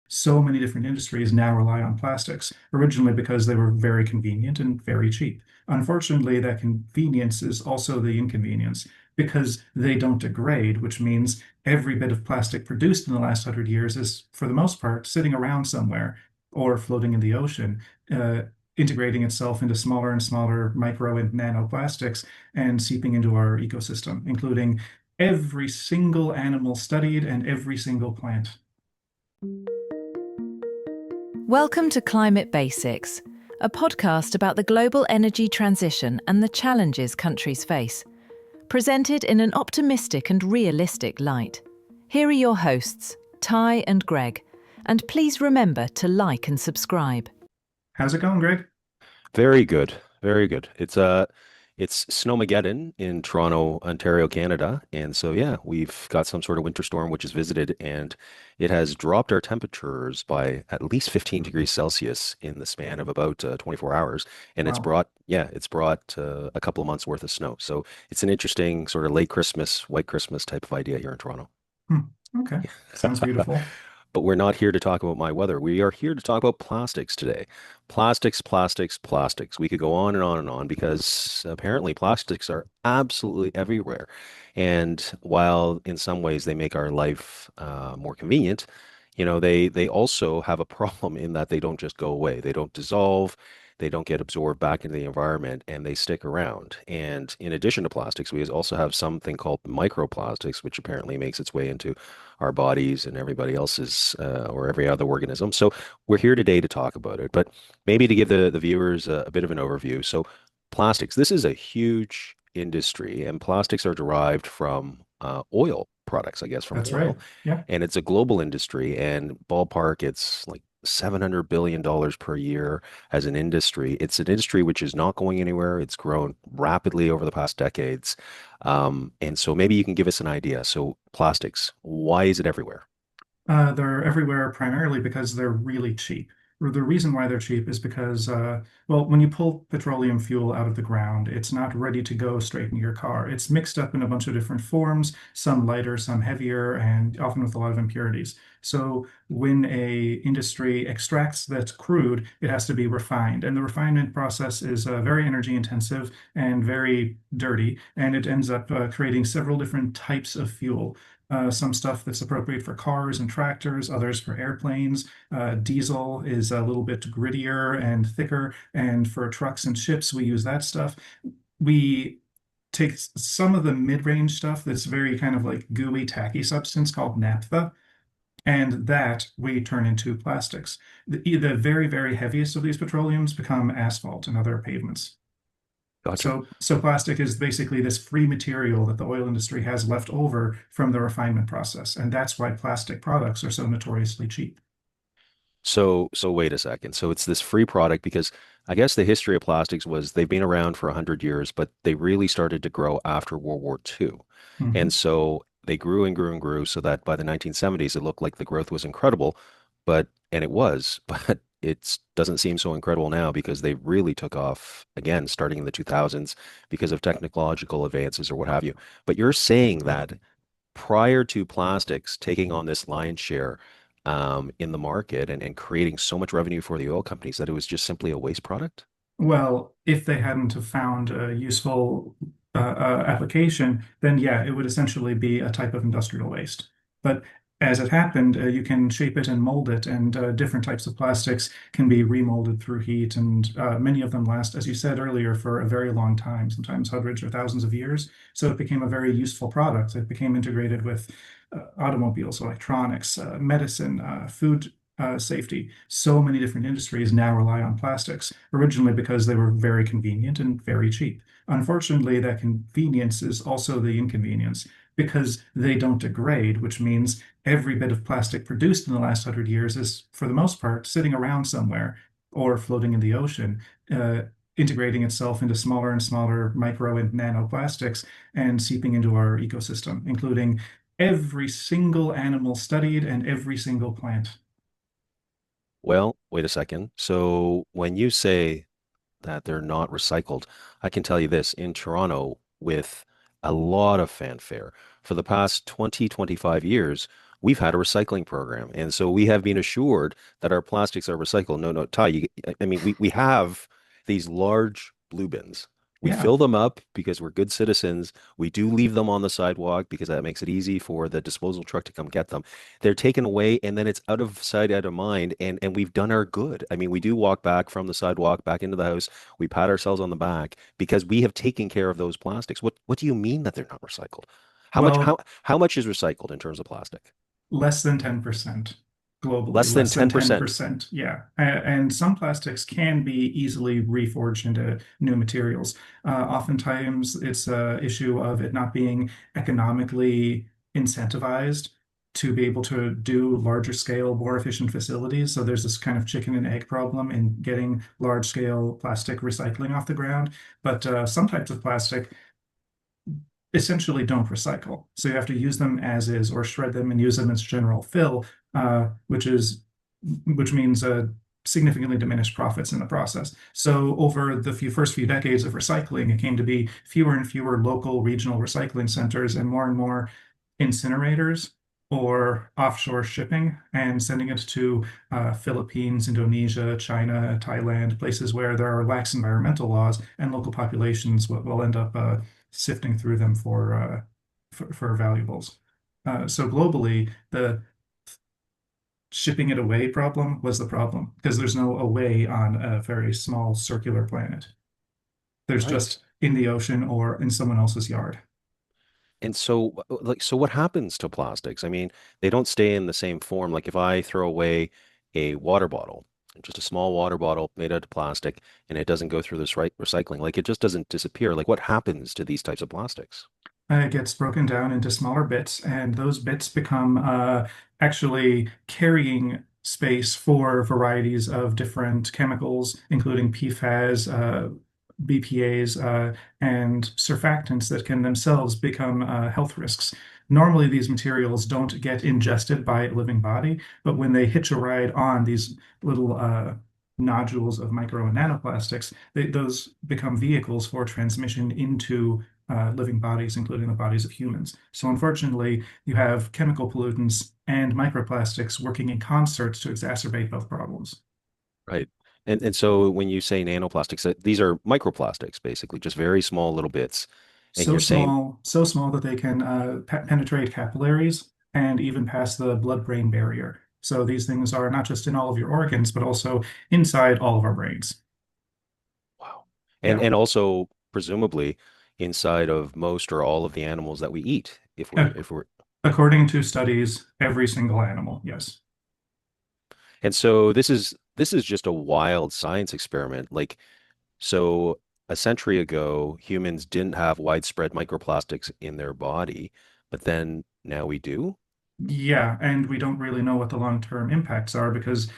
So many different industries now rely on plastics, originally because they were very convenient and very cheap. Unfortunately, that convenience is also the inconvenience because they don't degrade, which means every bit of plastic produced in the last 100 years is, for the most part, sitting around somewhere or floating in the ocean, uh, integrating itself into smaller and smaller micro and nanoplastics and seeping into our ecosystem, including every single animal studied and every single plant. Welcome to Climate Basics, a podcast about the global energy transition and the challenges countries face, presented in an optimistic and realistic light. Here are your hosts, Ty and Greg, and please remember to like and subscribe. How's it going, Greg? Very good. Very good. It's Snowmageddon in Toronto, Ontario, Canada. And so yeah, we've got some sort of winter storm which has visited and it has dropped our temperatures by at least 15 degrees Celsius in the span of about 24 hours. And Wow. it's brought a couple of months worth of snow. So it's an interesting sort of late Christmas, white Christmas type of idea here in Toronto. Hmm. Okay. Sounds beautiful. But we're not here to talk about my weather. We are here to talk about plastics today. Plastics, plastics, plastics. We could go on and on and on because apparently plastics are absolutely everywhere. And while in some ways they make our life more convenient, they also have a problem in that they don't just go away. They don't dissolve. They don't get absorbed back into the environment and they stick around. And in addition to plastics, we also have something called microplastics, which apparently makes its way into our bodies and everybody else's or every other organism. So we're here today to talk about it, but maybe to give the viewers a bit of an overview. So plastics, this is a huge industry and plastics are derived from oil products, I guess, from That's right. oil. Yeah. And it's a global industry and ballpark, it's like $700 billion per year as an industry. It's an industry which is not going anywhere. It's grown rapidly over the past decades. And so maybe you can give us an idea. So plastics, why is it everywhere? They're everywhere primarily because they're really cheap. The reason why they're cheap is because, well, when you pull petroleum fuel out of the ground, it's not ready to go straight into your car. It's mixed up in a bunch of different forms, some lighter, some heavier, and often with a lot of impurities. So when a industry extracts that crude, it has to be refined, and the refinement process is very energy intensive and very dirty, and it ends up creating several different types of fuel. Some stuff that's appropriate for cars and tractors, others for airplanes. Diesel is a little bit grittier and thicker, and for trucks and ships, we use that stuff. We take some of the mid-range stuff that's very kind of like gooey, tacky substance called naphtha, and that we turn into plastics. The very, very heaviest of these petroleums become asphalt and other pavements. Gotcha. So plastic is basically this free material that the oil industry has left over from the refinement process, and that's why plastic products are so notoriously cheap. So wait a second. So it's this free product because I guess the history of plastics was they've been around for 100 years, but they really started to grow after World War II. And Mhm. so they grew and grew and grew so that by the 1970s, it looked like the growth was incredible, and it was, but it doesn't seem so incredible now because they really took off again, starting in the 2000s because of technological advances or what have you. But you're saying that prior to plastics taking on this lion's share in the market and creating so much revenue for the oil companies that it was just simply a waste product? Well, if they hadn't have found a useful application, then yeah, it would essentially be a type of industrial waste. But as it happened, you can shape it and mold it, and different types of plastics can be remolded through heat, and many of them last, as you said earlier, for a very long time, sometimes hundreds or thousands of years. So it became a very useful product. It became integrated with automobiles, electronics, medicine, food safety. So many different industries now rely on plastics, originally because they were very convenient and very cheap. Unfortunately, that convenience is also the inconvenience because they don't degrade, which means every bit of plastic produced in the last 100 years is, for the most part, sitting around somewhere or floating in the ocean, integrating itself into smaller and smaller micro and nanoplastics and seeping into our ecosystem, including every single animal studied and every single plant. Well, wait a second. So when you say that they're not recycled, I can tell you this, in Toronto, with a lot of fanfare, for the past 20, 25 years, we've had a recycling program. And so we have been assured that our plastics are recycled. No, no, Ty, I mean, we have these large blue bins. We Yeah. fill them up because we're good citizens. We do leave them on the sidewalk because that makes it easy for the disposal truck to come get them. They're taken away and then it's out of sight, out of mind. And we've done our good. I mean, we do walk back from the sidewalk back into the house. We pat ourselves on the back because we have taken care of those plastics. What do you mean that they're not recycled? How much Well, how much is recycled in terms of plastic? less than 10% globally, Less than less than 10%. 10%. Yeah. And some plastics can be easily reforged into new materials. Oftentimes, it's a issue of it not being economically incentivized to be able to do larger scale, more efficient facilities. So there's this kind of chicken and egg problem in getting large scale plastic recycling off the ground. But some types of plastic essentially don't recycle. So you have to use them as is or shred them and use them as general fill, which means significantly diminished profits in the process. So over the first few decades of recycling, it came to be fewer and fewer local regional recycling centers and more incinerators or offshore shipping and sending it to Philippines, Indonesia, China, Thailand, places where there are lax environmental laws and local populations will end up sifting through them for valuables. So globally, the shipping it away problem was the problem because there's no away on a very small circular planet. There's Right. just in the ocean or in someone else's yard. And so so what happens to plastics? I mean, they don't stay in the same form. Like if I throw away a water bottle, just a small water bottle made out of plastic, and it doesn't go through this right recycling, like it just doesn't disappear. Like what happens to these types of plastics? It gets broken down into smaller bits, and those bits become actually carrying space for varieties of different chemicals, including PFAS, BPAs, and surfactants that can themselves become health risks. Normally, these materials don't get ingested by a living body, but when they hitch a ride on these little nodules of micro and nanoplastics, those become vehicles for transmission into living bodies, including the bodies of humans. So unfortunately, you have chemical pollutants and microplastics working in concert to exacerbate both problems. Right. And so when you say nanoplastics, these are microplastics, basically, just very small little bits. And you're saying, So small that they can penetrate capillaries and even pass the blood-brain barrier. So these things are not just in all of your organs, but also inside all of our brains. wow. Yeah. And also presumably inside of most or all of the animals that we eat, Ac- if we're According to studies, every single animal, yes. and so this is just a wild science experiment. Like so a century ago, humans didn't have widespread microplastics in their body, but then now we do. Yeah, and we don't really know what the long-term impacts are because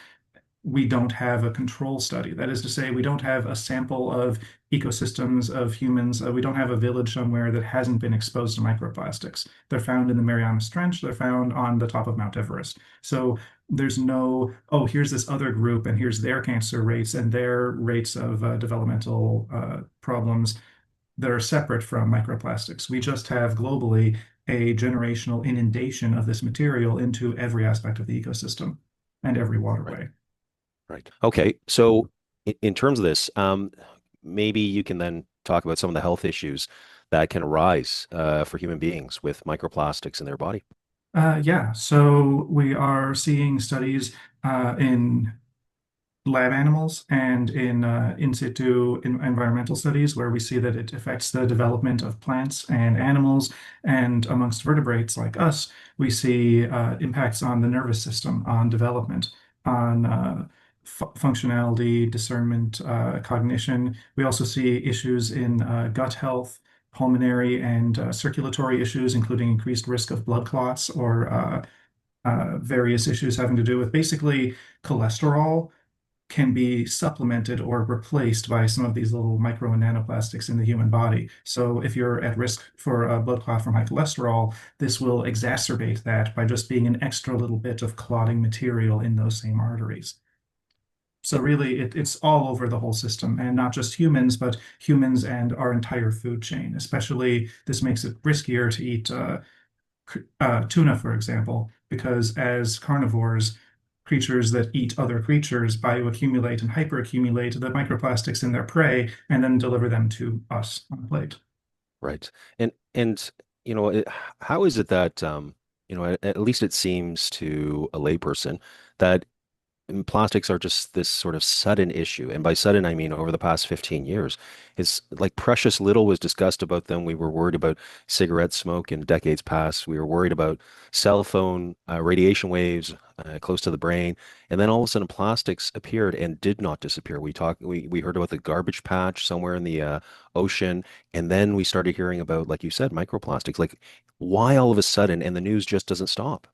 we don't have a control study. That is to say, we don't have a sample of ecosystems of humans. We don't have a village somewhere that hasn't been exposed to microplastics. They're found in the Marianas Trench. They're found on the top of Mount Everest. So there's no, oh, here's this other group and here's their cancer rates and their rates of developmental problems that are separate from microplastics. We just have globally a generational inundation of this material into every aspect of the ecosystem and every Right. waterway. Right. Okay. So in terms of this, maybe you can then talk about some of the health issues that can arise for human beings with microplastics in their body. Yeah, so we are seeing studies in lab animals and in situ environmental studies where we see that it affects the development of plants and animals. And amongst vertebrates like us, we see impacts on the nervous system, on development, on functionality, discernment, cognition. We also see issues in gut health, pulmonary and circulatory issues, including increased risk of blood clots or various issues having to do with basically cholesterol can be supplemented or replaced by some of these little micro and nanoplastics in the human body. So if you're at risk for a blood clot from high cholesterol, this will exacerbate that by just being an extra little bit of clotting material in those same arteries. So really, it's all over the whole system, and not just humans, but humans and our entire food chain. Especially, this makes it riskier to eat tuna, for example, because as carnivores, creatures that eat other creatures bioaccumulate and hyperaccumulate the microplastics in their prey and then deliver them to us on a plate. Right. And how is it that at least it seems to a layperson that plastics are just this sort of sudden issue. And by sudden, I mean over the past 15 years. It's like precious little was discussed about them. We were worried about cigarette smoke in decades past. We were worried about cell phone radiation waves close to the brain. And then all of a sudden, plastics appeared and did not disappear. We heard about the garbage patch somewhere in the ocean. And then we started hearing about, like you said, microplastics. Like, why all of a sudden? And the news just doesn't stop.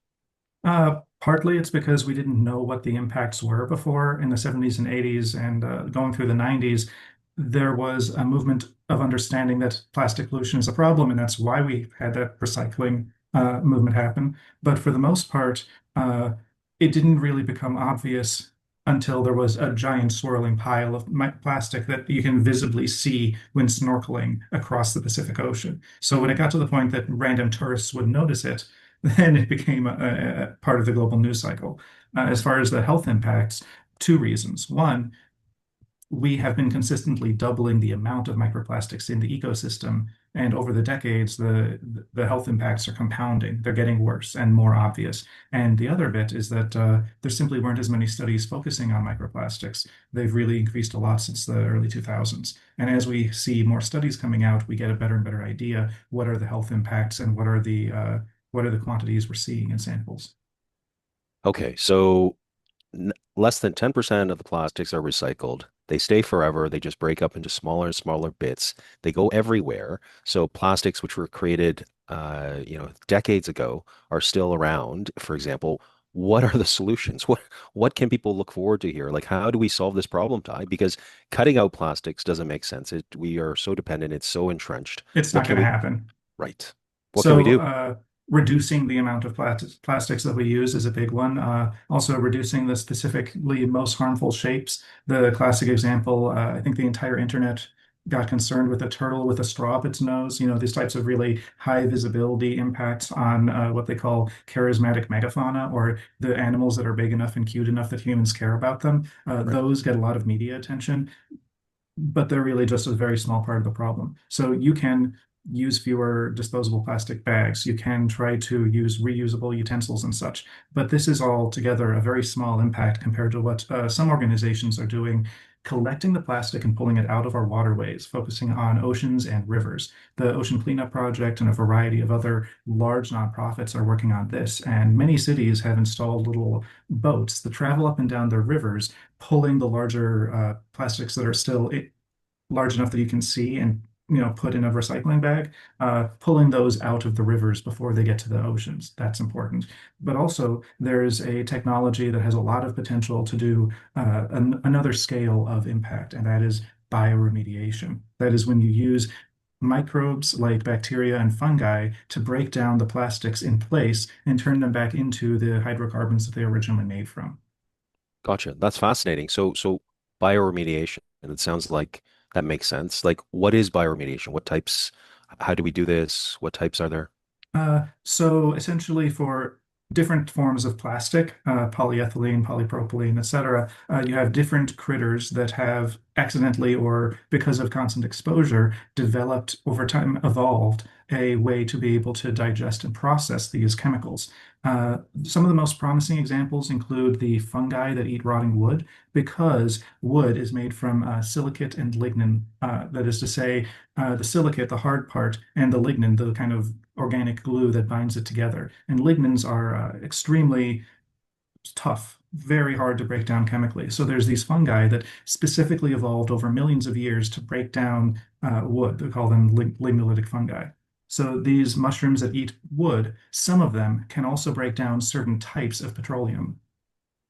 Partly it's because we didn't know what the impacts were before in the 70s and 80s and going through the 90s. There was a movement of understanding that plastic pollution is a problem, and that's why we had that recycling movement happen. But for the most part, uh, it didn't really become obvious until there was a giant swirling pile of plastic that you can visibly see when snorkeling across the Pacific Ocean. So when it got to the point that random tourists would notice it, then it became a part of the global news cycle. As far as the health impacts, two reasons. One, we have been consistently doubling the amount of microplastics in the ecosystem, and over the decades, the health impacts are compounding. They're getting worse and more obvious. And the other bit is that there simply weren't as many studies focusing on microplastics. They've really increased a lot since the early 2000s. And as we see more studies coming out, we get a better and better idea what are the health impacts and what are the quantities we're seeing in samples. Okay, so less than 10% of the plastics are recycled. They stay forever. They just break up into smaller and smaller bits. They go everywhere. So plastics which were created, decades ago are still around. For example, what are the solutions? What can people look forward to here? Like, how do we solve this problem, Ty? Because cutting out plastics doesn't make sense. We are so dependent. It's so entrenched. It's What not can going to we, happen. right? What can we So, do? reducing the amount of plastics that we use is a big one. Also, reducing the specifically most harmful shapes. The classic example, I think the entire internet got concerned with a turtle with a straw up its nose. You know, these types of really high visibility impacts on what they call charismatic megafauna, or the animals that are big enough and cute enough that humans care about them. Right. Those get a lot of media attention, but they're really just a very small part of the problem. So you can use fewer disposable plastic bags. You can try to use reusable utensils and such. But this is all together a very small impact compared to what some organizations are doing, collecting the plastic and pulling it out of our waterways, focusing on oceans and rivers. The Ocean Cleanup Project and a variety of other large nonprofits are working on this. And many cities have installed little boats that travel up and down their rivers, pulling the larger plastics that are still large enough that you can see and put in a recycling bag, pulling those out of the rivers before they get to the oceans. That's important. But also, there's a technology that has a lot of potential to do another scale of impact, and that is bioremediation. That is when you use microbes like bacteria and fungi to break down the plastics in place and turn them back into the hydrocarbons that they originally made from. Gotcha. That's fascinating. So bioremediation, and it sounds like that makes sense. Like, what is bioremediation? What types, how do we do this? What types are there? So essentially for different forms of plastic, polyethylene, polypropylene, etc., you have different critters that have accidentally or because of constant exposure developed over time, evolved a way to be able to digest and process these chemicals. Some of the most promising examples include the fungi that eat rotting wood because wood is made from silicate and lignin. That is to say, the silicate, the hard part, and the lignin, the kind of organic glue that binds it together. And lignins are extremely tough, very hard to break down chemically. So there's these fungi that specifically evolved over millions of years to break down wood. They call them lignolytic fungi. So these mushrooms that eat wood, some of them can also break down certain types of petroleum.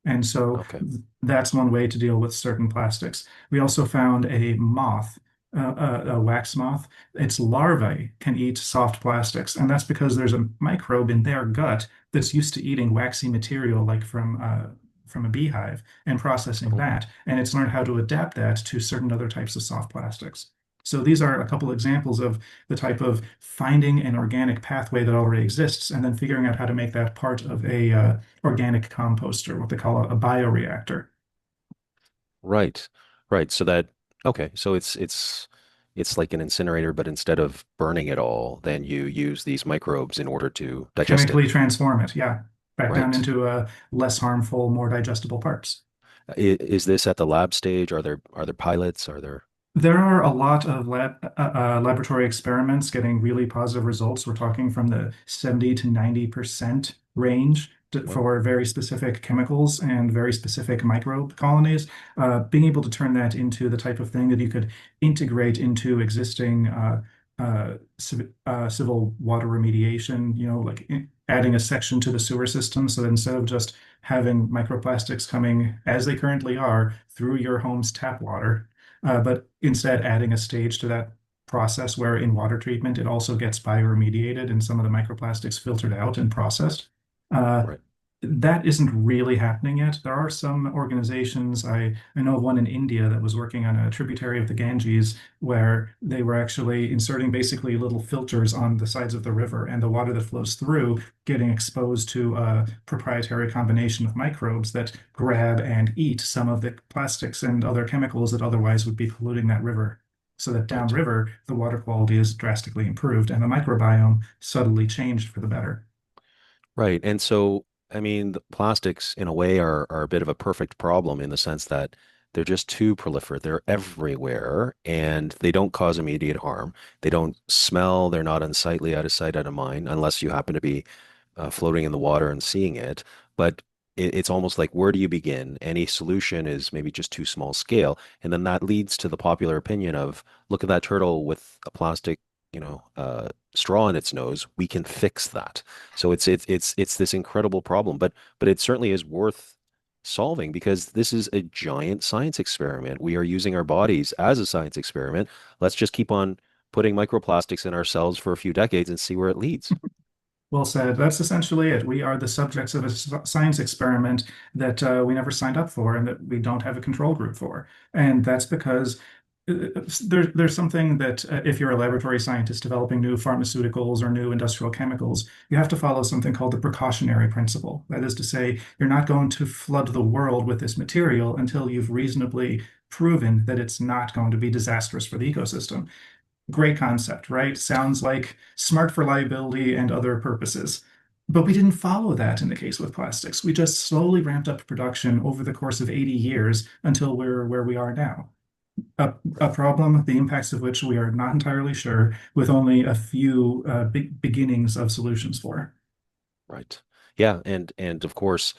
And so Okay. that's one way to deal with certain plastics. We also found a moth, a wax moth. Its larvae can eat soft plastics, and that's because there's a microbe in their gut that's used to eating waxy material, like from a beehive, and processing Mhm. that. And it's learned how to adapt that to certain other types of soft plastics. So these are a couple examples of the type of finding an organic pathway that already exists and then figuring out how to make that part of a organic composter, what they call a bioreactor. Right. Right. So that okay, so it's like an incinerator, but instead of burning it all, then you use these microbes in order to digest it. Chemically transform it, yeah, back down Right. into less harmful, more digestible parts. Is this at the lab stage? Are there pilots? Are there There are a lot of laboratory experiments getting really positive results. We're talking from the 70 to 90% range well, for very specific chemicals and very specific microbe colonies. Being able to turn that into the type of thing that you could integrate into existing civil water remediation, like adding a section to the sewer system so that instead of just having microplastics coming as they currently are through your home's tap water, but instead adding a stage to that process where in water treatment it also gets bioremediated and some of the microplastics filtered out and processed. Uh, right. that isn't really happening yet. There are some organizations, I know of one in India that was working on a tributary of the Ganges where they were actually inserting basically little filters on the sides of the river and the water that flows through getting exposed to a proprietary combination of microbes that grab and eat some of the plastics and other chemicals that otherwise would be polluting that river. So that Right. downriver, the water quality is drastically improved and the microbiome subtly changed for the better. Right. And so, I mean, the plastics in a way are a bit of a perfect problem in the sense that they're just too proliferate. They're everywhere and they don't cause immediate harm. They don't smell. They're not unsightly, out of sight, out of mind, unless you happen to be floating in the water and seeing it. But it's almost like where do you begin? Any solution is maybe just too small scale. And then that leads to the popular opinion of look at that turtle with a plastic, straw in its nose. We can fix that. So it's this incredible problem, but it certainly is worth solving because this is a giant science experiment. We are using our bodies as a science experiment. Let's just keep on putting microplastics in our cells for a few decades and see where it leads. Well said. That's essentially it. We are the subjects of a science experiment that we never signed up for and that we don't have a control group for. And that's because there's something that if you're a laboratory scientist developing new pharmaceuticals or new industrial chemicals, you have to follow something called the precautionary principle. That is to say, you're not going to flood the world with this material until you've reasonably proven that it's not going to be disastrous for the ecosystem. Great concept, right? Sounds like smart for liability and other purposes. But we didn't follow that in the case with plastics. We just slowly ramped up production over the course of 80 years until we're where we are now. A problem, the impacts of which we are not entirely sure, with only a few beginnings of solutions for. Right. Yeah, and of course,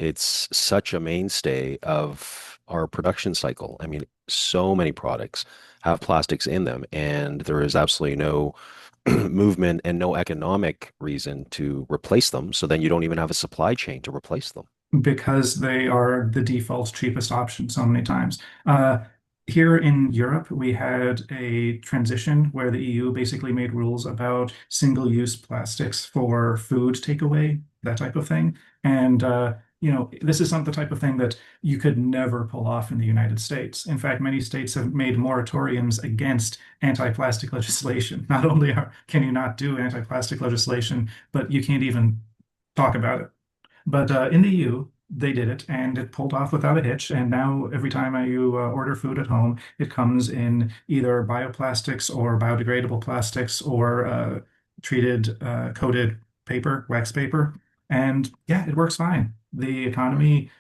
it's such a mainstay of our production cycle. I mean, so many products have plastics in them, and there is absolutely no movement and no economic reason to replace them. So then you don't even have a supply chain to replace them. Because they are the default cheapest option so many times. Here in Europe, we had a transition where the EU basically made rules about single-use plastics for food takeaway, that type of thing. And this is not the type of thing that you could never pull off in the United States. In fact, many states have made moratoriums against anti-plastic legislation. Not only can you not do anti-plastic legislation, but you can't even talk about it. But in the EU, they did it and it pulled off without a hitch. And now every time you order food at home, it comes in either bioplastics or biodegradable plastics or treated coated paper, wax paper. And yeah, it works fine. The Right. economy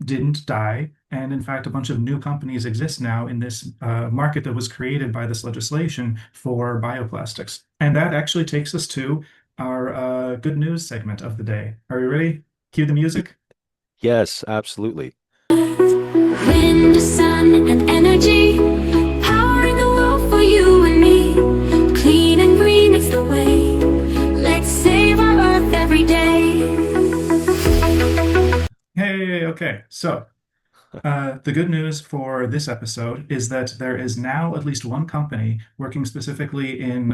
didn't die. And in fact, a bunch of new companies exist now in this market that was created by this legislation for bioplastics. And that actually takes us to our good news segment of the day. Are you ready? Cue the Y- music. Yes, absolutely. Wind, sun, and energy, powering the world for you and me. Clean and green is the way. Let's save our earth every day. Hey, okay. So, the good news for this episode is that there is now at least one company working specifically in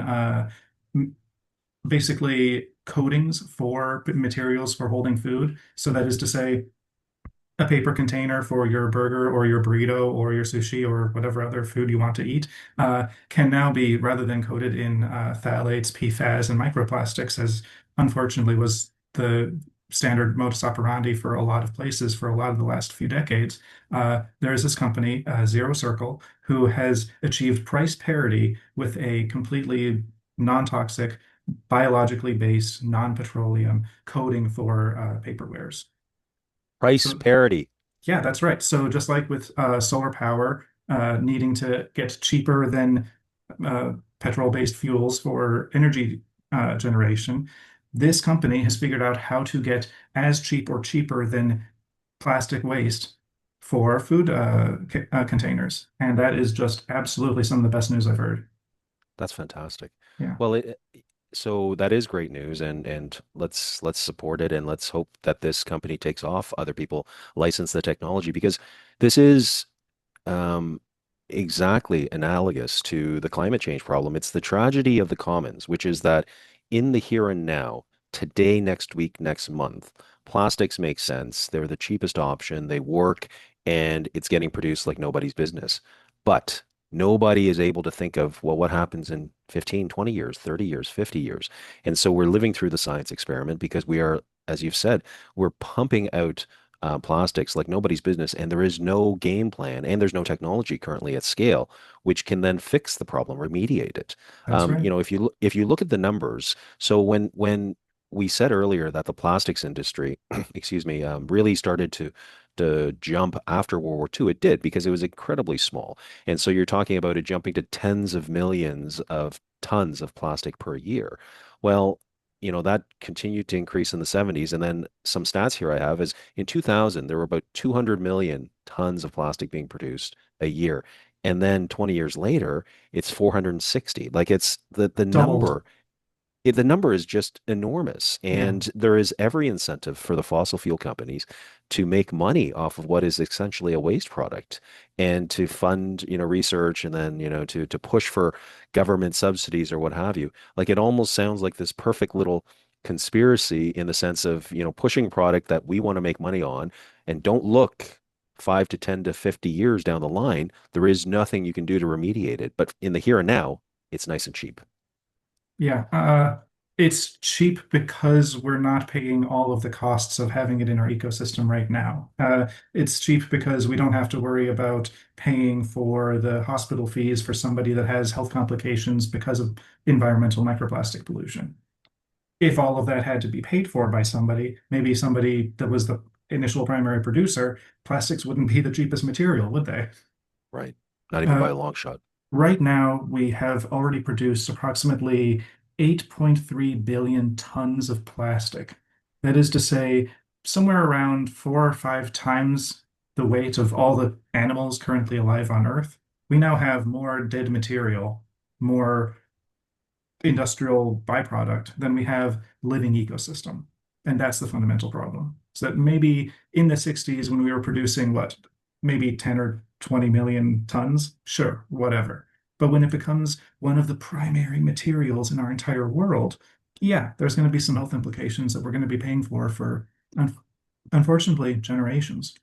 basically coatings for materials for holding food. So that is to say, a paper container for your burger or your burrito or your sushi or whatever other food you want to eat can now be, rather than coated in phthalates, PFAS, and microplastics, as unfortunately was the standard modus operandi for a lot of places for a lot of the last few decades. There is this company, Zero Circle, who has achieved price parity with a completely non-toxic, biologically based, non-petroleum coating for paperwares. Price So parity. yeah, that's right. So just like with solar power needing to get cheaper than petrol-based fuels for energy generation, this company has figured out how to get as cheap or cheaper than plastic waste for food containers. And that is just absolutely some of the best news I've heard. That's fantastic. Yeah. Well, so that is great news, and let's support it, and let's hope that this company takes off. Other people license the technology because this is um, exactly analogous to the climate change problem. It's the tragedy of the commons, which is that in the here and now, today, next week, next month, plastics make sense. They're the cheapest option. They work, and it's getting produced like nobody's business. But nobody is able to think of, well, what happens in 15, 20 years, 30 years, 50 years? And so we're living through the science experiment because we are, as you've said, we're pumping out plastics like nobody's business, and there is no game plan, and there's no technology currently at scale which can then fix the problem, remediate it. That's right. If you look at the numbers, so when we said earlier that the plastics industry, excuse me, really started to jump after World War II, it did because it was incredibly small, and so you're talking about it jumping to tens of millions of tons of plastic per year. Well, that continued to increase in the 70s. And then some stats here I have is in 2000, there were about 200 million tons of plastic being produced a year. And then 20 years later, it's 460. Like it's the Doubled. number is just enormous. Yeah. And there is every incentive for the fossil fuel companies to make money off of what is essentially a waste product and to fund, research and then, to push for government subsidies or what have you. Like it almost sounds like this perfect little conspiracy in the sense of, pushing product that we want to make money on and don't look 5 to 10 to 50 years down the line. There is nothing you can do to remediate it. But in the here and now, it's nice and cheap. Yeah, it's cheap because we're not paying all of the costs of having it in our ecosystem right now. It's cheap because we don't have to worry about paying for the hospital fees for somebody that has health complications because of environmental microplastic pollution. If all of that had to be paid for by somebody, maybe somebody that was the initial primary producer, plastics wouldn't be the cheapest material, would they? Right. Not even by Uh, a long shot. Right now, we have already produced approximately 8.3 billion tons of plastic. That is to say, somewhere around 4 or 5 times the weight of all the animals currently alive on Earth. We now have more dead material, more industrial byproduct than we have living ecosystem. And that's the fundamental problem. So that maybe in the 60s, when we were producing what, maybe 10 or 20 million tons, sure, whatever. But when it becomes one of the primary materials in our entire world, yeah, there's going to be some health implications that we're going to be paying for un unfortunately, generations.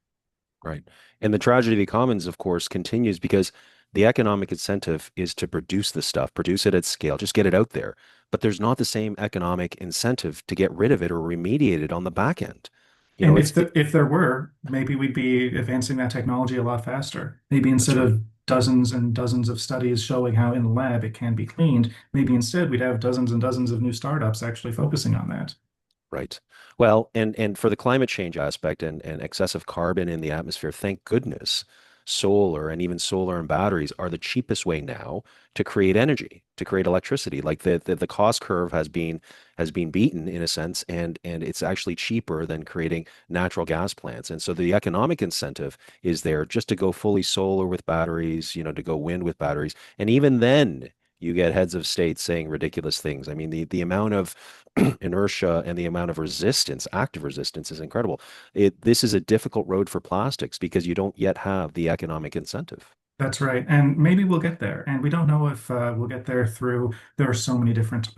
Right. And the tragedy of the commons, of course, continues because the economic incentive is to produce the stuff, produce it at scale, just get it out there. But there's not the same economic incentive to get rid of it or remediate it on the back end. You know, And it's if there were, maybe we'd be advancing that technology a lot faster. Maybe that's instead right. of dozens and dozens of studies showing how in the lab it can be cleaned, maybe instead we'd have dozens and dozens of new startups actually focusing on that. Right. Well, and for the climate change aspect and excessive carbon in the atmosphere, thank goodness, solar and even solar and batteries are the cheapest way now to create energy, to create electricity. Like the cost curve has been beaten in a sense, and it's actually cheaper than creating natural gas plants. And so the economic incentive is there just to go fully solar with batteries, to go wind with batteries. And even then, you get heads of state saying ridiculous things. I mean, the amount of inertia and the amount of resistance, active resistance, is incredible. This is a difficult road for plastics because you don't yet have the economic incentive. That's right. And maybe we'll get there. And we don't know if we'll get there through, there are so many different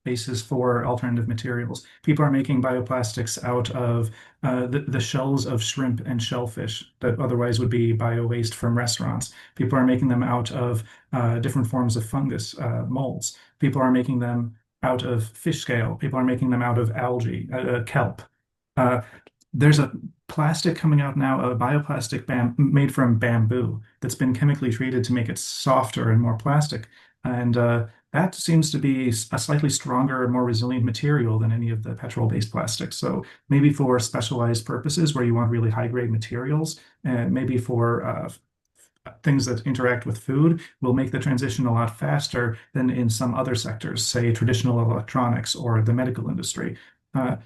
bases for alternative materials. People are making bioplastics out of the shells of shrimp and shellfish that otherwise would be bio waste from restaurants. People are making them out of different forms of fungus, molds. People are making them out of fish scale. People are making them out of algae, kelp. Uh, there's a plastic coming out now, a bioplastic made from bamboo that's been chemically treated to make it softer and more plastic. And that seems to be a slightly stronger and more resilient material than any of the petrol-based plastics. So maybe for specialized purposes where you want really high-grade materials, and maybe for things that interact with food will make the transition a lot faster than in some other sectors, say traditional electronics or the medical industry.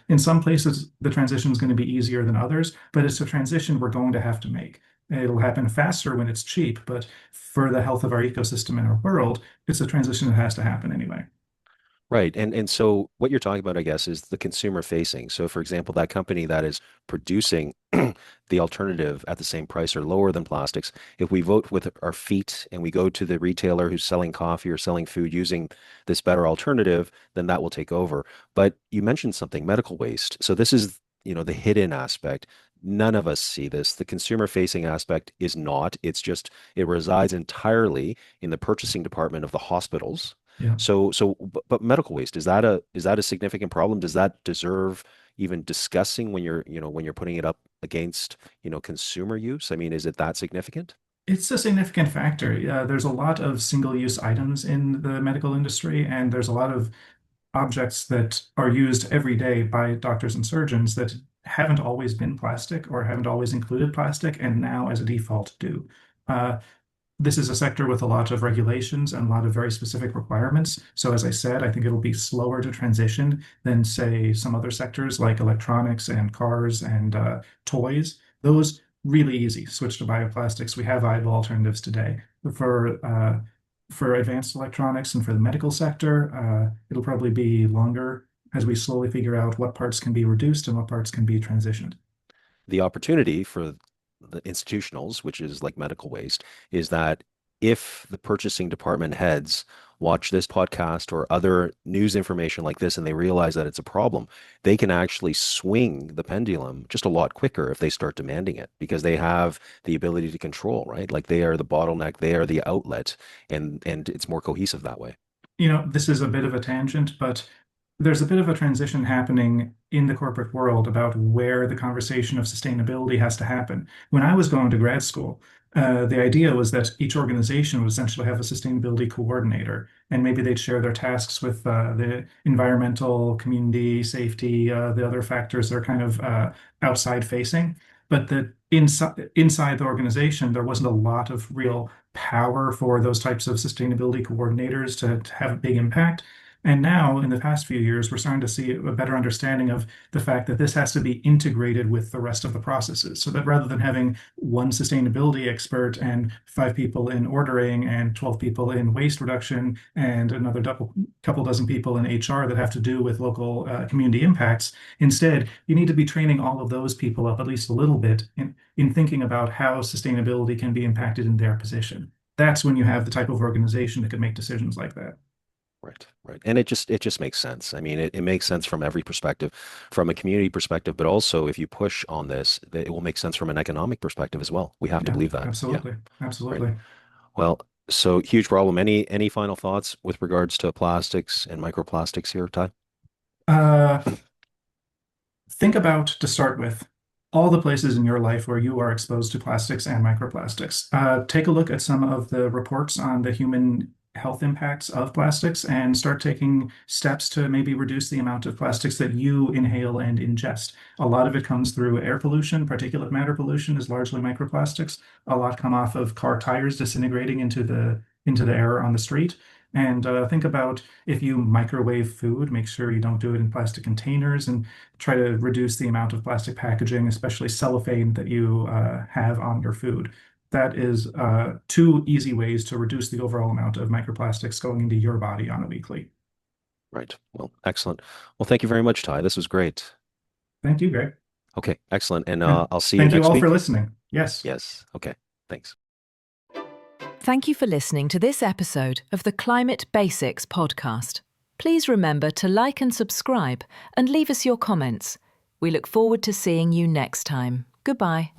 In some places, the transition is going to be easier than others, but it's a transition we're going to have to make. It'll happen faster when it's cheap, but for the health of our ecosystem and our world, it's a transition that has to happen anyway. Right. And so what you're talking about, I guess, is the consumer facing. So for example, that company that is producing the alternative at the same price or lower than plastics, if we vote with our feet and we go to the retailer who's selling coffee or selling food using this better alternative, then that will take over. But you mentioned something, medical waste. So this is, the hidden aspect. None of us see this. The consumer facing aspect is not. It's just it resides entirely in the purchasing department of the hospitals. Yeah. But medical waste, is that a significant problem? Does that deserve even discussing when you're putting it up against, consumer use? I mean, is it that significant? It's a significant factor. There's a lot of single-use items in the medical industry, and there's a lot of objects that are used every day by doctors and surgeons that haven't always been plastic or haven't always included plastic, and now as a default do. Uh, this is a sector with a lot of regulations and a lot of very specific requirements. So as I said, I think it'll be slower to transition than, say, some other sectors like electronics and cars and toys. Those really easy. Switch to bioplastics. We have viable alternatives today. For advanced electronics and for the medical sector, it'll probably be longer as we slowly figure out what parts can be reduced and what parts can be transitioned. The opportunity for the institutionals, which is like medical waste, is that if the purchasing department heads watch this podcast or other news information like this and they realize that it's a problem, they can actually swing the pendulum just a lot quicker if they start demanding it because they have the ability to control, right? Like they are the bottleneck, they are the outlet, and it's more cohesive that way. This is a bit of a tangent, but there's a bit of a transition happening in the corporate world about where the conversation of sustainability has to happen. When I was going to grad school, the idea was that each organization would essentially have a sustainability coordinator, and maybe they'd share their tasks with the environmental, community, safety, the other factors that are kind of outside facing. But that inside the organization, there wasn't a lot of real power for those types of sustainability coordinators to have a big impact. And now, in the past few years, we're starting to see a better understanding of the fact that this has to be integrated with the rest of the processes. So that rather than having one sustainability expert and 5 people in ordering and 12 people in waste reduction and another couple dozen people in HR that have to do with local community impacts, instead, you need to be training all of those people up at least a little bit in thinking about how sustainability can be impacted in their position. That's when you have the type of organization that can make decisions like that. Right, right. And it just makes sense. I mean, it makes sense from every perspective, from a community perspective, but also if you push on this, it will make sense from an economic perspective as well. We have to Yeah, believe that. Yeah, absolutely. right. Absolutely. Well, so huge problem. Any final thoughts with regards to plastics and microplastics here, Ty? Uh, think about, to start with, all the places in your life where you are exposed to plastics and microplastics. Take a look at some of the reports on the human health impacts of plastics and start taking steps to maybe reduce the amount of plastics that you inhale and ingest. A lot of it comes through air pollution. Particulate matter pollution is largely microplastics. A lot come off of car tires disintegrating into the air on the street. And think about if you microwave food, make sure you don't do it in plastic containers and try to reduce the amount of plastic packaging, especially cellophane, that you have on your food. That is two easy ways to reduce the overall amount of microplastics going into your body on a weekly. Right. Well, excellent. Well, thank you very much, Ty. This was great. Thank you, Greg. Okay, excellent. And And I'll see you thank you next all for week. listening. Yes. Yes. Okay. Thanks. Thank you for listening to this episode of the Climate Basics podcast. Please remember to like and subscribe and leave us your comments. We look forward to seeing you next time. Goodbye.